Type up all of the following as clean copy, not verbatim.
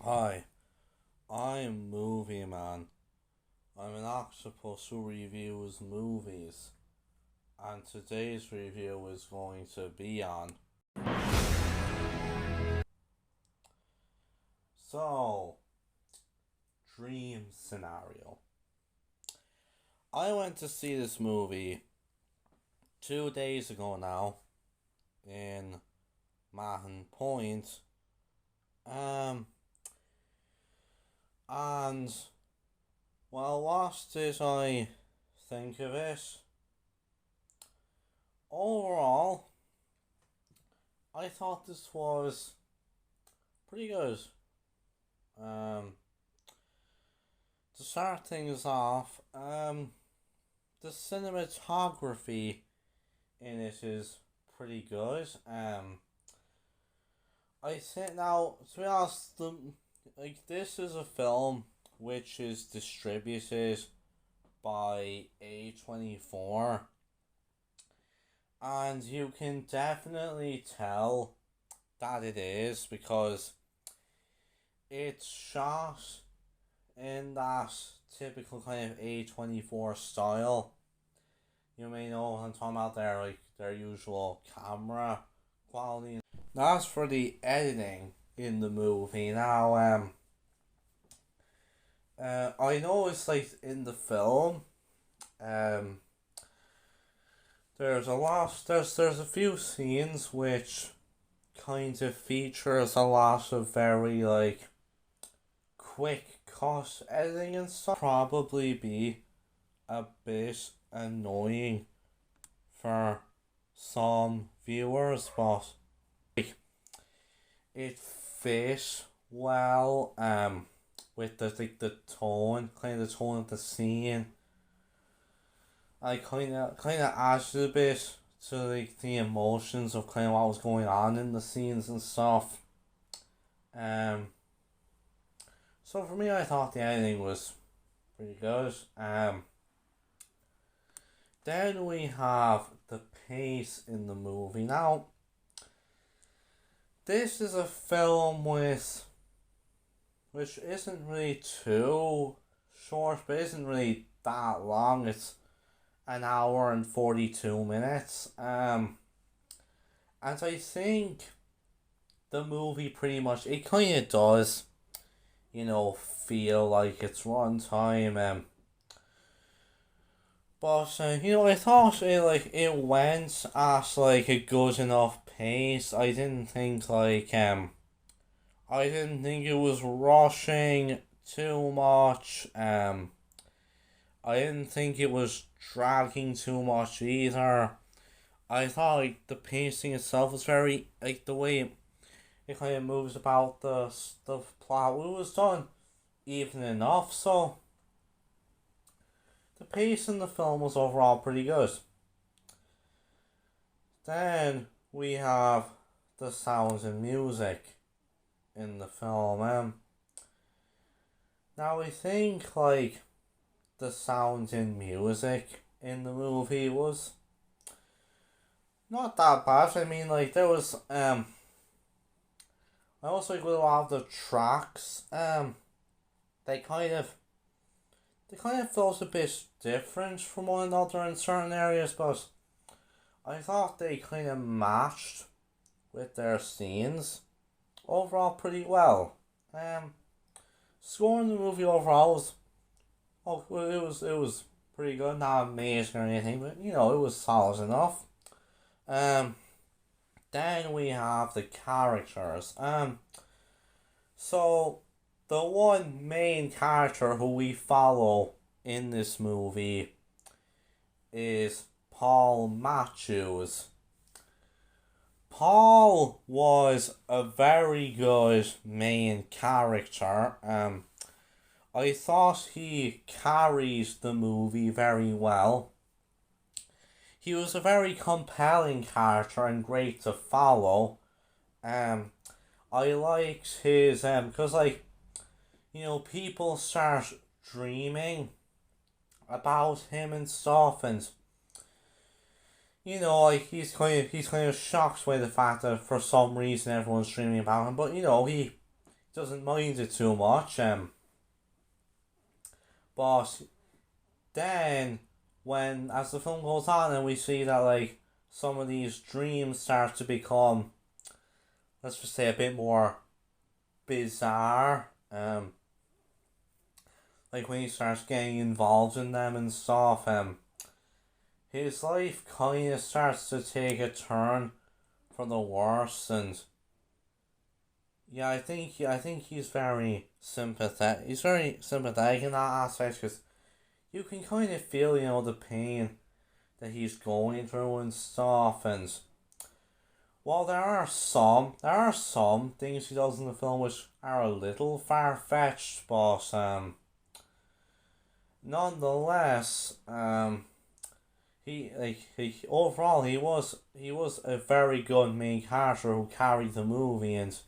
Hi, I'm Movie Man. I'm an octopus who reviews movies, and today's review is going to be on. So, dream scenario. I went to see this movie 2 days ago now in Mahon Point. Um, and well, what did I think of it? Overall, I thought this was pretty good. Um, to start things off, the cinematography in it is pretty good. I think now, to be honest, this is a film which is distributed by A24, and you can definitely tell that it is because it's shot in that typical kind of A24 style. You may know what I'm talking about there, like their usual camera quality. Now, as for the editing in the movie, now, I know it's like in the film, um, there's a few scenes which kind of features a lot of very like quick cut editing and stuff. Probably be a bit annoying for some viewers, but like, it fit well with the tone, kind of the tone of the scene. I kind of added a bit to like the emotions of kind of what was going on in the scenes and stuff. Um, so for me, I thought the editing was pretty good. Then we have the pace in the movie. Now, this is a film which isn't really too short, but isn't really that long. It's an hour and 42 minutes. And I think the movie pretty much, it kind of does, feel like it's runtime. But I thought it went at like a good enough pace. I didn't think it was rushing too much. I didn't think it was dragging too much either. I thought like the pacing itself was very like the way it kind of moves about the plot. It was done even enough, so the pace in the film was overall pretty good. Then we have the sounds and music in the film. Now I think like the sounds and music in the movie was not that bad. I mean, like there was I also like with a lot of the tracks. They kind of felt a bit different from one another in certain areas, but I thought they kind of matched with their scenes overall pretty well. Scoring the movie overall was it was pretty good, not amazing or anything, but it was solid enough. Then we have the characters. So the one main character who we follow in this movie is Paul Matthews. Paul was a very good main character. I thought he carried the movie very well. He was a very compelling character and great to follow. I liked his because people start dreaming about him and stuff, and he's kind of shocked by the fact that for some reason everyone's dreaming about him, but he doesn't mind it too much. But then when as the film goes on and we see that like some of these dreams start to become, let's just say, a bit more bizarre. Like when he starts getting involved in them and stuff, his life kind of starts to take a turn for the worse, and yeah, I think he's very sympathetic. He's very sympathetic in that aspect because you can kind of feel, the pain that he's going through and stuff. And while there are some things he does in the film which are a little far fetched, but nonetheless, he overall he was a very good main character who carried the movie, and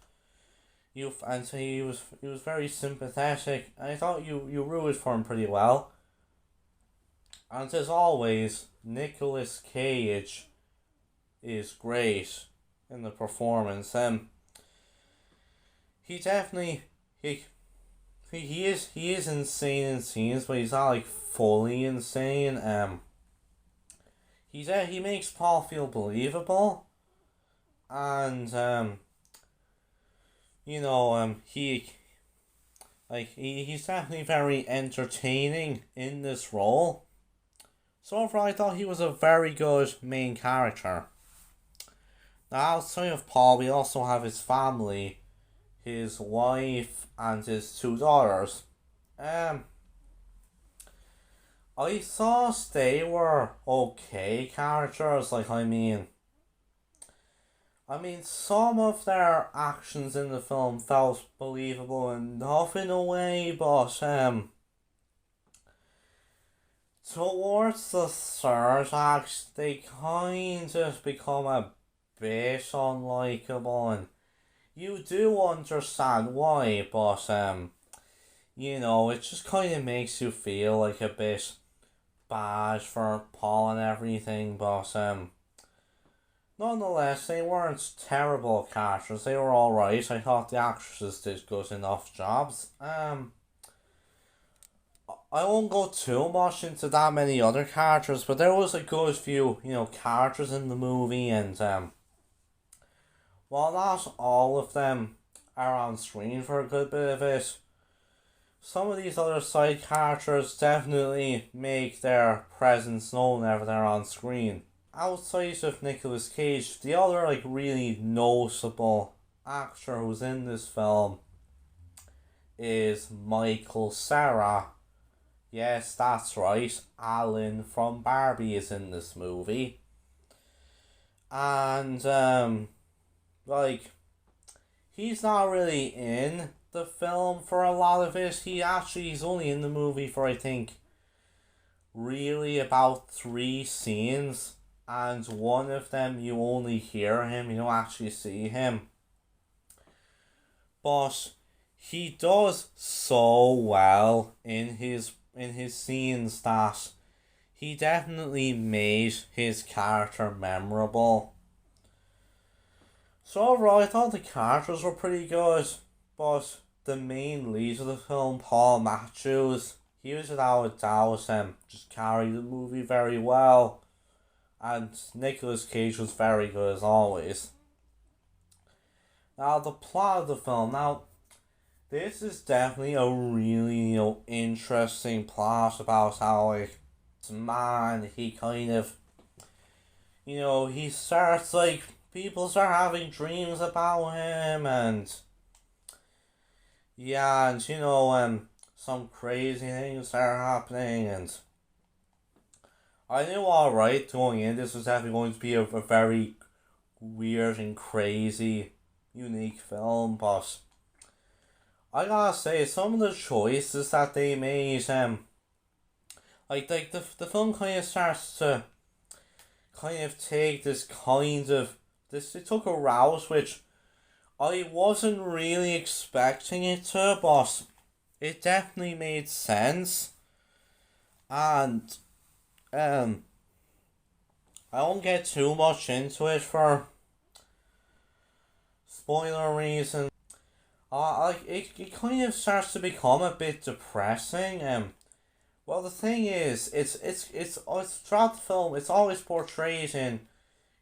he was very sympathetic. I thought you rooted for him pretty well. And as always, Nicolas Cage is great in the performance. He definitely he is insane in scenes, but he's not like fully insane. He makes Paul feel believable, and he's definitely very entertaining in this role. So overall, I thought he was a very good main character. Now, outside of Paul, we also have his family, his wife, and his two daughters. I thought they were okay characters. Some of their actions in the film felt believable enough in a way, but towards the third act, they kind of become a bit unlikable, and you do understand why, but it just kind of makes you feel like a bit bad for Paul and everything, but nonetheless, they weren't terrible characters. They were alright. I thought the actresses did good enough jobs. I won't go too much into that many other characters, but there was a good few, characters in the movie, and while not all of them are on screen for a good bit of it, some of these other side characters definitely make their presence known whenever they're on screen. Outside of Nicolas Cage, the other really noticeable actor who's in this film is Michael Cera. Yes, that's right, Alan from Barbie is in this movie. And he's not really in the film for a lot of it. He's only in the movie for, I think, really about 3 scenes, and one of them you only hear him, you don't actually see him. But he does so well in his scenes that he definitely made his character memorable. So overall, I thought the characters were pretty good, but the main lead of the film, Paul Matthews, he was without a doubt just carried the movie very well, and Nicolas Cage was very good as always. Now, the plot of the film, this is definitely a really, interesting plot about how, this man, he kind of, he starts, people start having dreams about him, and, yeah, and, some crazy things start happening, and I knew alright going in, this was definitely going to be a very weird and crazy, unique film, but I gotta say, some of the choices that they made, the film kind of starts to kind of take it took a route which I wasn't really expecting it to, but it definitely made sense, and I won't get too much into it for spoiler reasons. it kind of starts to become a bit depressing. Well, the thing is, it's throughout the film. It's always portrayed in,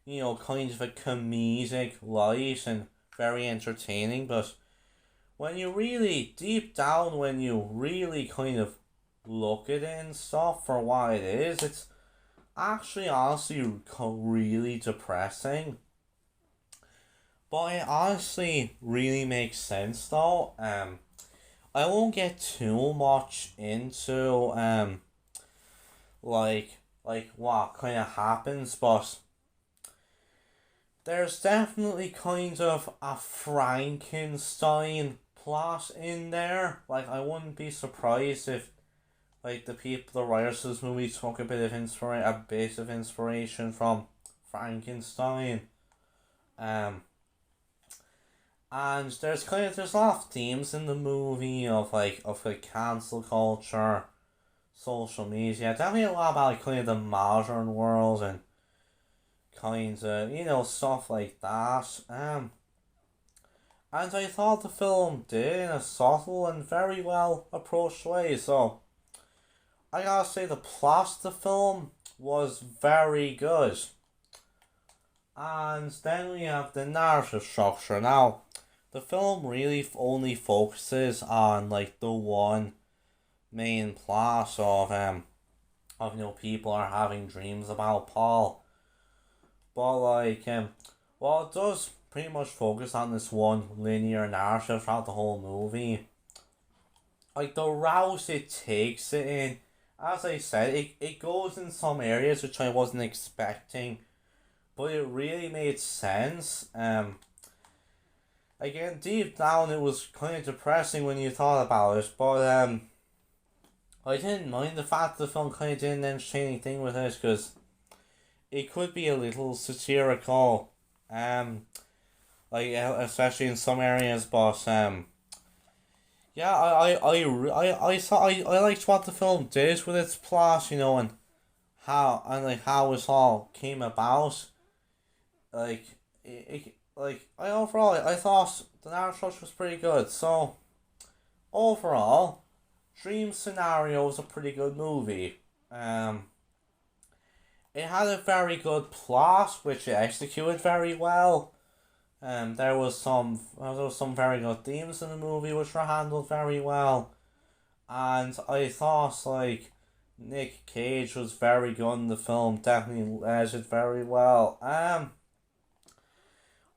kind of a comedic light and very entertaining. But when you really deep down, when you really kind of look at it and stuff for what it is, it's actually honestly really depressing. But it honestly really makes sense though. I won't get too much into like what kind of happens, but there's definitely kind of a Frankenstein plot in there. Like I wouldn't be surprised if like the writers of this movie took a bit of inspiration from Frankenstein. Um, and there's a lot of themes in the movie of cancel culture, social media. Definitely a lot about like kind of the modern world and kind of stuff like that. And I thought the film did in a subtle and very well approached way. So I gotta say the plot of the film was very good. And then we have the narrative structure. Now, the film really only focuses on like the one main plot of people are having dreams about Paul. But well, it does pretty much focus on this one linear narrative throughout the whole movie. Like the route it takes it in, as I said, it goes in some areas which I wasn't expecting, but it really made sense. Again, deep down it was kind of depressing when you thought about it, but I didn't mind the fact the film kind of did an entertaining thing with it, because it could be a little satirical, especially in some areas, but yeah, I liked what the film did with its plot, and how it all came about. Like I thought the narrative was pretty good. So overall, Dream Scenario was a pretty good movie. It had a very good plot, which it executed very well. There was some very good themes in the movie which were handled very well, and I thought like Nick Cage was very good in the film. Definitely led it very well.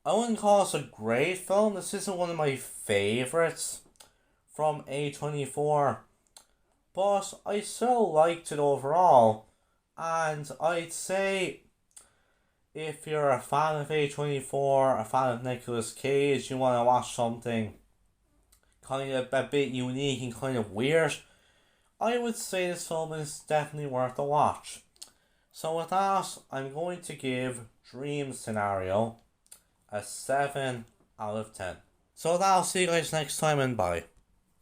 I wouldn't call this a great film. This isn't one of my favorites from A24, but I still liked it overall, and I'd say if you're a fan of A24, a fan of Nicolas Cage, you want to watch something kind of a bit unique and kind of weird, I would say this film is definitely worth a watch. So with that, I'm going to give Dream Scenario a 7 out of 10. So that'll see you guys next time, and bye.